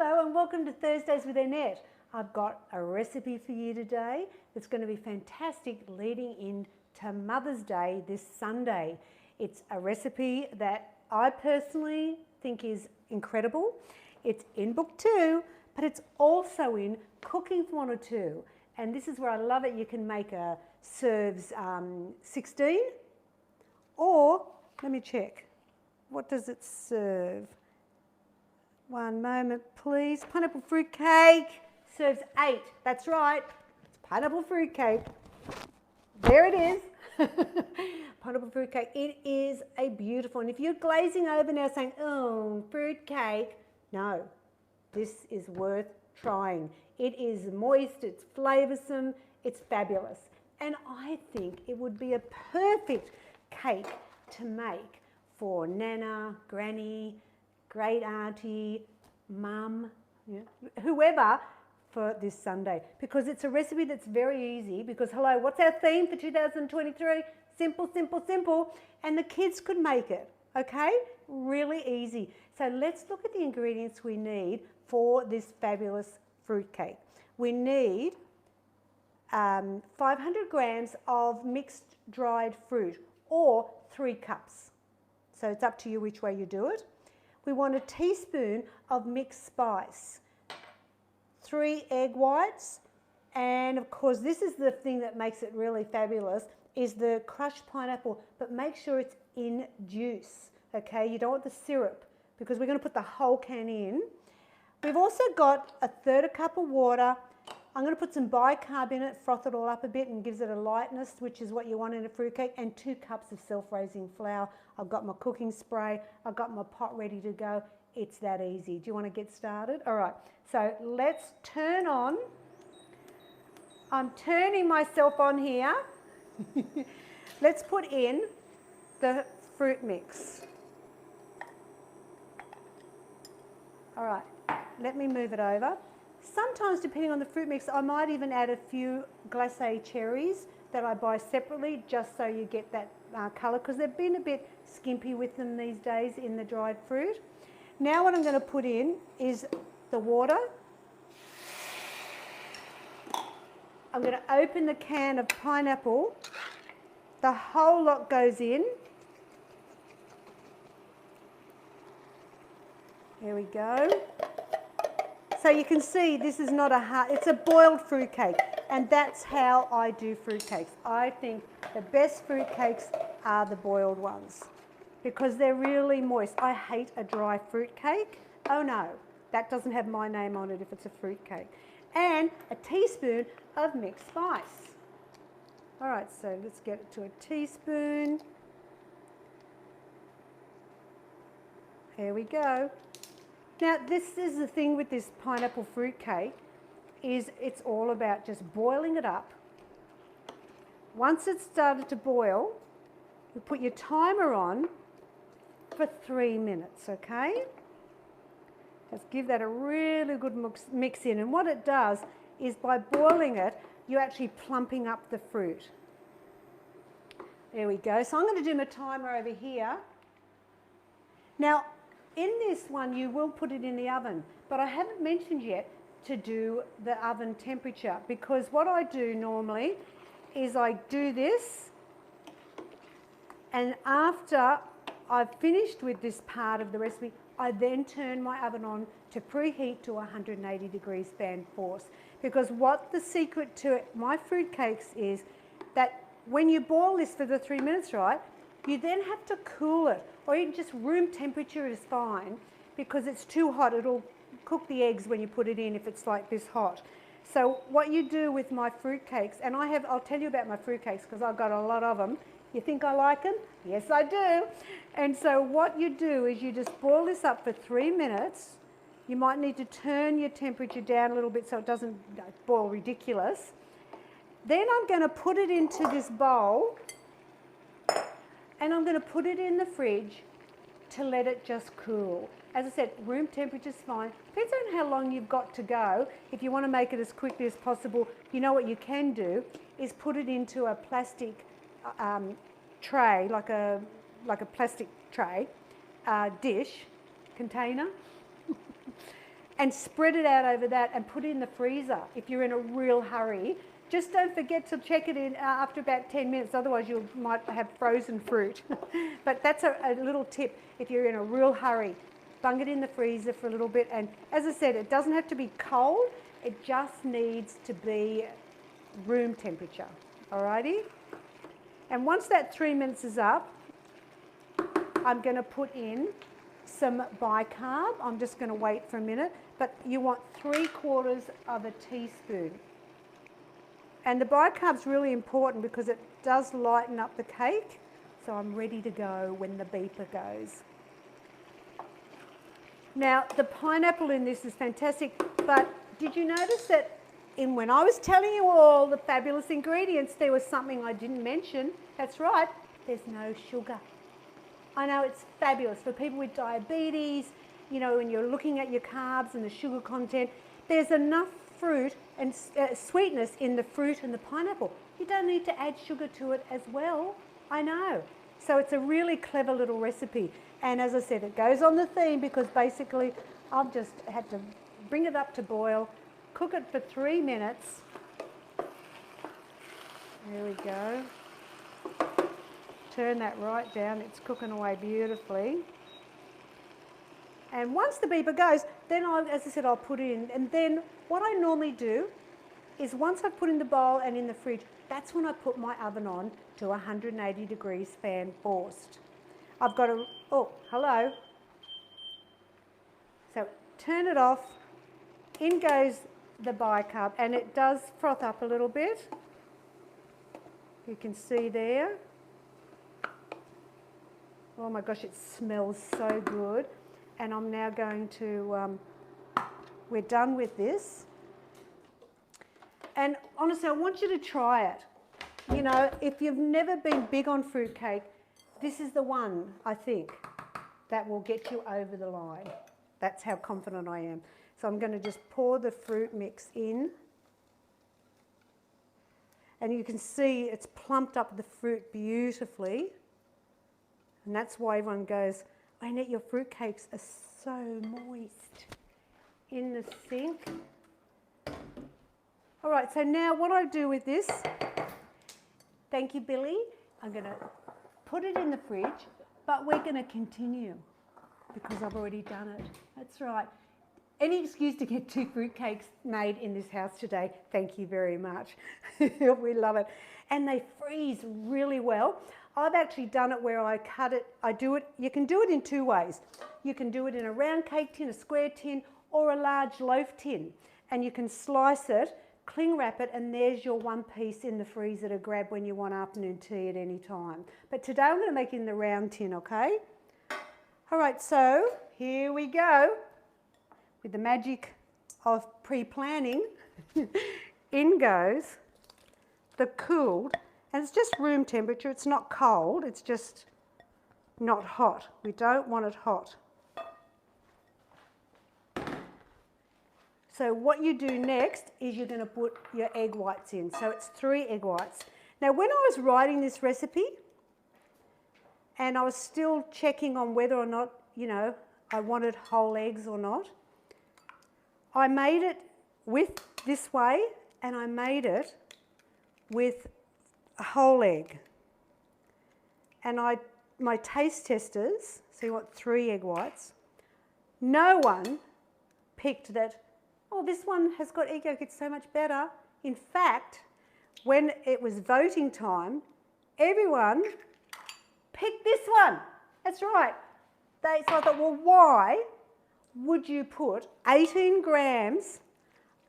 Hello and welcome to Thursdays with Annette. I've got a recipe for you today that's going to be fantastic leading into Mother's Day this Sunday. It's a recipe that I personally think is incredible. It's in book 2, but it's also in Cooking for 1 or 2. And this is where I love it. You can make a serves 16 or, let me check, what does it serve? One moment, please. Pineapple fruit cake serves 8. That's right. It's pineapple fruit cake. There it is. Pineapple fruit cake. It is a beautiful. And if you're glazing over now saying, oh, fruit cake, no, this is worth trying. It is moist. It's flavoursome. It's fabulous. And I think it would be a perfect cake to make for Nana, Granny, great auntie, mum, whoever for this Sunday, because it's a recipe that's very easy. Because hello, what's our theme for 2023? Simple, simple, simple, and the kids could make it. Okay, really easy. So let's look at the ingredients we need for this fabulous fruit cake. We need 500 grams of mixed dried fruit, or 3 cups. So it's up to you which way you do it. We want a teaspoon of mixed spice, 3 egg whites, and of course this is the thing that makes it really fabulous, is the crushed pineapple, but make sure it's in juice, okay? You don't want the syrup because we're going to put the whole can in. We've also got 1/3 cup of water. I'm going to put some bicarb in it, froth it all up a bit and gives it a lightness, which is what you want in a fruitcake, and 2 cups of self-raising flour. I've got my cooking spray, I've got my pot ready to go. It's that easy. Do you want to get started? All right, so let's turn on. I'm turning myself on here. Let's put in the fruit mix. All right, let me move it over. Sometimes, depending on the fruit mix, I might even add a few glacé cherries that I buy separately, just so you get that colour, because they've been a bit skimpy with them these days in the dried fruit. Now what I'm going to put in is the water. I'm going to open the can of pineapple. The whole lot goes in. There we go. So you can see this is not a hard, it's a boiled fruit cake, and that's how I do fruit cakes. I think the best fruit cakes are the boiled ones because they're really moist. I hate a dry fruit cake. Oh no, that doesn't have my name on it if it's a fruit cake. And a teaspoon of mixed spice. All right, so let's get it to a teaspoon. There we go. Now, this is the thing with this pineapple fruit cake, is it's all about just boiling it up. Once it's started to boil, you put your timer on for 3 minutes, okay? Just give that a really good mix in. And what it does is by boiling it, you're actually plumping up the fruit. There we go. So I'm going to do my timer over here. Now, in this one, you will put it in the oven, but I haven't mentioned yet to do the oven temperature, because what I do normally is I do this, and after I've finished with this part of the recipe, I then turn my oven on to preheat to 180 degrees fan force, because what the secret to my fruit cakes is that when you boil this for the 3 minutes, right, you then have to cool it, or even just room temperature is fine, because it's too hot. It'll cook the eggs when you put it in if it's like this hot. So what you do with my fruit cakes, and I'll tell you about my fruit cakes because I've got a lot of them. You think I like them? Yes, I do. And so what you do is you just boil this up for 3 minutes. You might need to turn your temperature down a little bit so it doesn't boil ridiculous. Then I'm going to put it into this bowl, and I'm going to put it in the fridge to let it just cool. As I said, room temperature is fine. Depends on how long you've got to go. If you want to make it as quickly as possible, you know what you can do is put it into a plastic tray, like a plastic tray, dish, container. and spread it out over that and put it in the freezer if you're in a real hurry. Just don't forget to check it in after about 10 minutes, otherwise you might have frozen fruit. But that's a little tip if you're in a real hurry. Bung it in the freezer for a little bit, and as I said, it doesn't have to be cold, it just needs to be room temperature, alrighty? And once that 3 minutes is up, I'm going to put in some bicarb. I'm just going to wait for a minute, but you want 3/4 of a teaspoon. And the bicarb's really important because it does lighten up the cake, so I'm ready to go when the beeper goes. Now, the pineapple in this is fantastic, but did you notice that when I was telling you all the fabulous ingredients, there was something I didn't mention? That's right, there's no sugar. I know it's fabulous for people with diabetes, you know, when you're looking at your carbs and the sugar content, there's enough fruit and sweetness in the fruit and the pineapple. You don't need to add sugar to it as well, I know. So it's a really clever little recipe. And as I said, it goes on the theme because basically I've just had to bring it up to boil, cook it for 3 minutes. There we go. Turn that right down, it's cooking away beautifully. And once the beeper goes, then as I said, I'll put it in. And then what I normally do is once I've put in the bowl and in the fridge, that's when I put my oven on to 180 degrees fan forced. I've got a, oh, hello. So turn it off, in goes the bicarb, and it does froth up a little bit. You can see there. Oh my gosh, it smells so good. And I'm now going to, we're done with this. And honestly, I want you to try it. You know, if you've never been big on fruitcake, this is the one, I think, that will get you over the line. That's how confident I am. So I'm going to just pour the fruit mix in. And you can see it's plumped up the fruit beautifully. And that's why everyone goes, Annette, your fruitcakes are so moist in the sink. All right, so now what I do with this, thank you, Billy. I'm going to put it in the fridge, but we're going to continue because I've already done it. That's right. Any excuse to get 2 fruitcakes made in this house today, thank you very much. We love it. And they freeze really well. I've actually done it where I cut it, you can do it in 2 ways. You can do it in a round cake tin, a square tin, or a large loaf tin. And you can slice it, cling wrap it, and there's your 1 piece in the freezer to grab when you want afternoon tea at any time. But today I'm going to make it in the round tin, okay? All right, so here we go with the magic of pre-planning. In goes the cooled, and it's just room temperature, it's not cold, it's just not hot. We don't want it hot. So what you do next is you're going to put your egg whites in. So it's 3 egg whites. Now when I was writing this recipe, and I was still checking on whether or not, you know, I wanted whole eggs or not, I made it with this way, and I made it with a whole egg. And my taste testers, so you want 3 egg whites, no one picked that, oh, this one has got egg yolk, it's so much better. In fact, when it was voting time, everyone picked this one. That's right. So I thought, well, why would you put 18 grams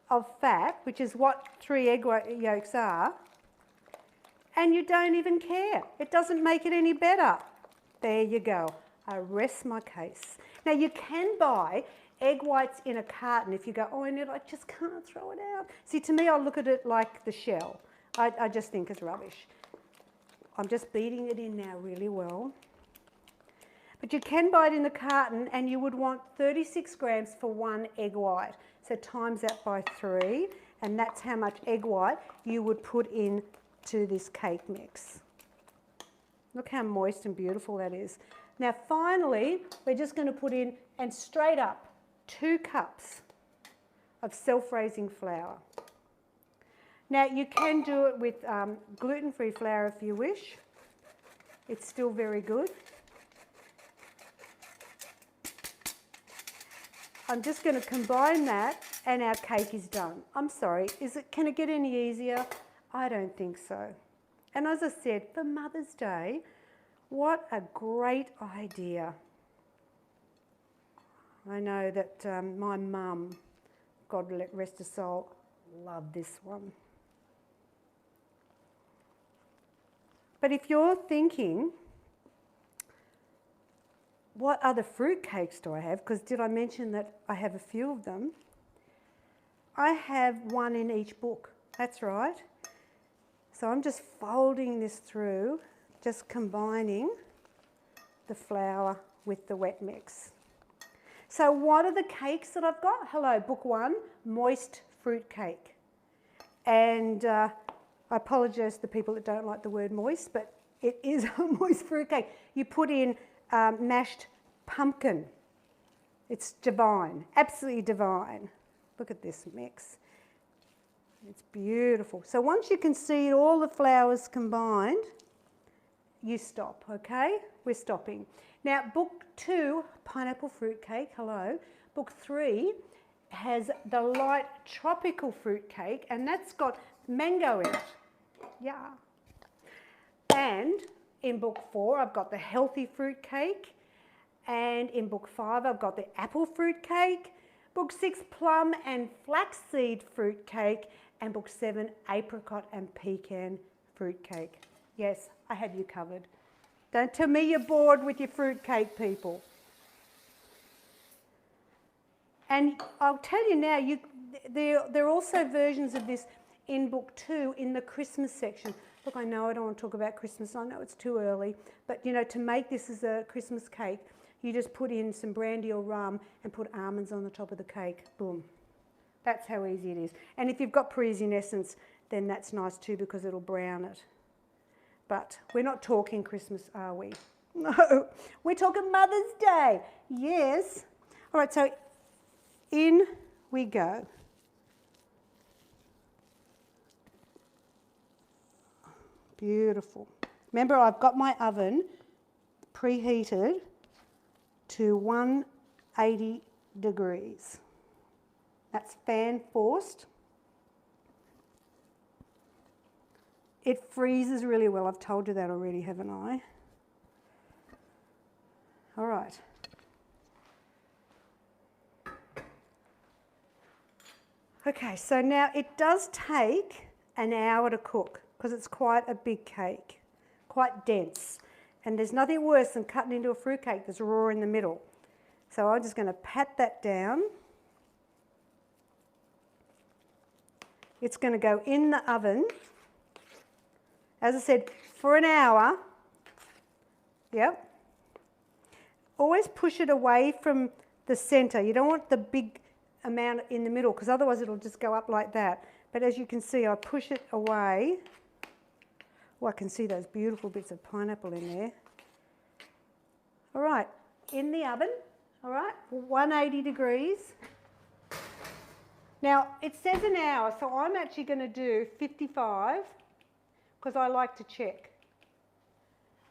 of fat, which is what 3 egg yolks are, and you don't even care? It doesn't make it any better. There you go. I rest my case. Now you can buy egg whites in a carton if you go, oh, Annette, I just can't throw it out. See, to me, I look at it like the shell. I just think it's rubbish. I'm just beating it in now really well. But you can buy it in the carton, and you would want 36 grams for 1 egg white. So times that by 3, and that's how much egg white you would put in to this cake mix. Look how moist and beautiful that is. Now finally, we're just going to put in, and straight up, 2 cups of self-raising flour. Now you can do it with gluten-free flour if you wish. It's still very good. I'm just going to combine that and our cake is done. I'm sorry, can it get any easier? I don't think so. And as I said, for Mother's Day, what a great idea. I know that my mum, God rest her soul, loved this one. But if you're thinking, what other fruit cakes do I have? Because did I mention that I have a few of them? I have one in each book. That's right. So I'm just folding this through, just combining the flour with the wet mix. So what are the cakes that I've got? Hello, book 1, moist fruit cake. And I apologise to the people that don't like the word moist, but it is a moist fruit cake. You put in mashed pumpkin. It's divine, absolutely divine. Look at this mix. It's beautiful. So once you can see all the flours combined, you stop, okay? We're stopping. Now, book 2, pineapple fruit cake, hello. Book 3 has the light tropical fruit cake, and that's got mango in it. Yeah. And in book 4, I've got the healthy fruit cake. And in book 5, I've got the apple fruit cake. Book 6, plum and flaxseed fruit cake. And book 7, apricot and pecan fruit cake. Yes, I have you covered. Don't tell me you're bored with your fruit cake, people. And I'll tell you now, there are also versions of this in book 2 in the Christmas section. Look, I know I don't want to talk about Christmas. I know it's too early. But, you know, to make this as a Christmas cake, you just put in some brandy or rum and put almonds on the top of the cake. Boom. That's how easy it is. And if you've got Parisian essence, then that's nice too because it'll brown it. But we're not talking Christmas, are we? No, we're talking Mother's Day. Yes. All right, so in we go. Beautiful. Remember, I've got my oven preheated to 180 degrees. That's fan forced. It freezes really well. I've told you that already, haven't I? All right. Okay, so now it does take an hour to cook because it's quite a big cake, quite dense. And there's nothing worse than cutting into a fruit cake that's raw in the middle. So I'm just going to pat that down. It's going to go in the oven, as I said, for an hour. Yep. Always push it away from the centre. You don't want the big amount in the middle because otherwise it'll just go up like that. But as you can see, I push it away. Oh, I can see those beautiful bits of pineapple in there. All right, in the oven, all right, 180 degrees. Now, it says an hour, so I'm actually going to do 55 because I like to check.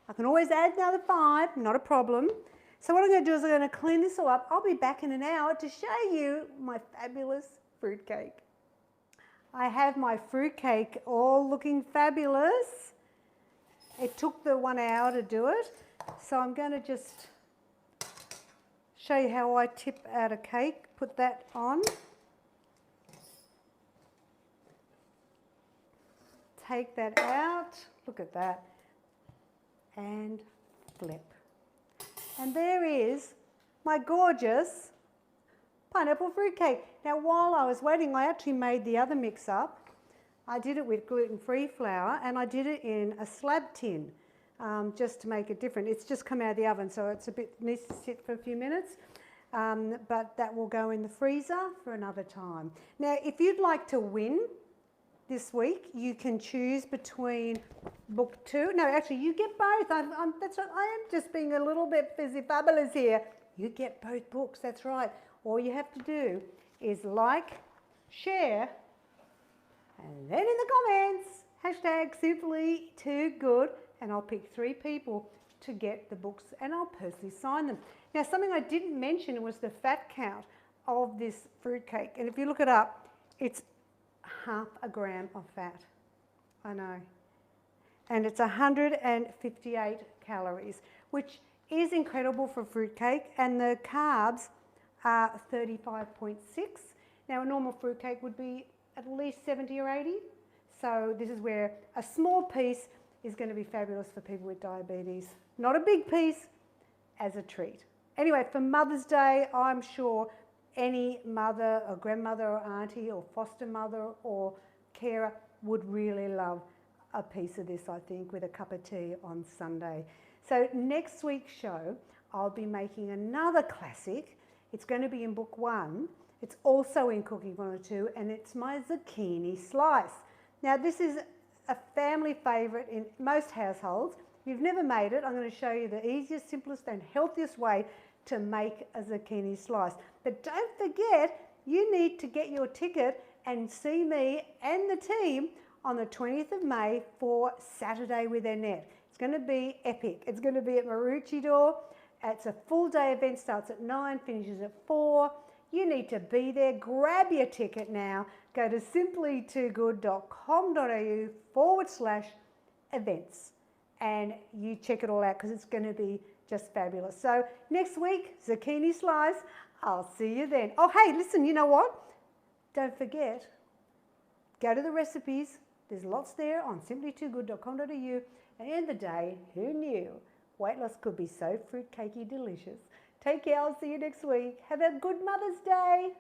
I can always add another 5, not a problem. So what I'm going to do is I'm going to clean this all up. I'll be back in an hour to show you my fabulous fruit cake. I have my fruit cake all looking fabulous. It took the 1 hour to do it. So I'm going to just show you how I tip out a cake. Put that on. Take that out. Look at that. And flip. And there is my gorgeous pineapple fruit cake. Now, while I was waiting, I actually made the other mix up. I did it with gluten-free flour and I did it in a slab tin just to make it different. It's just come out of the oven, so it's needs to sit for a few minutes. But that will go in the freezer for another time. Now, if you'd like to win this week, you can choose between book 2. No, actually, you get both. That's right. I am just being a little bit fabulous here. You get both books. That's right. All you have to do is like share, and then in the comments, hashtag Symply Too Good, and I'll pick 3 people to get the books and I'll personally sign them. Now, something I didn't mention was the fat count of this fruitcake, and if you look it up, it's half a gram of fat. I know. And it's 158 calories, which is incredible for fruitcake, and the carbs are 35.6. Now, a normal fruitcake would be at least 70 or 80. So this is where a small piece is going to be fabulous for people with diabetes. Not a big piece, as a treat. Anyway, for Mother's Day, I'm sure any mother or grandmother or auntie or foster mother or carer would really love a piece of this, I think, with a cup of tea on Sunday. So next week's show, I'll be making another classic. It's going to be in book 1. It's also in Cooking 102, and it's my zucchini slice. Now, this is a family favourite in most households. If you've never made it, I'm going to show you the easiest, simplest and healthiest way to make a zucchini slice. But don't forget, you need to get your ticket and see me and the team on the 20th of May for Saturday with Annette. It's going to be epic. It's going to be at Maroochydore. It's a full day event, starts at 9, finishes at 4. You need to be there. Grab your ticket now. Go to simplytoogood.com.au/events and you check it all out because it's going to be just fabulous. So next week, zucchini slice. I'll see you then. Oh, hey, listen, you know what? Don't forget, go to the recipes. There's lots there on simplytoogood.com.au. And at the end of the day, who knew weight loss could be so fruitcakey delicious? Take care. I'll see you next week. Have a good Mother's Day.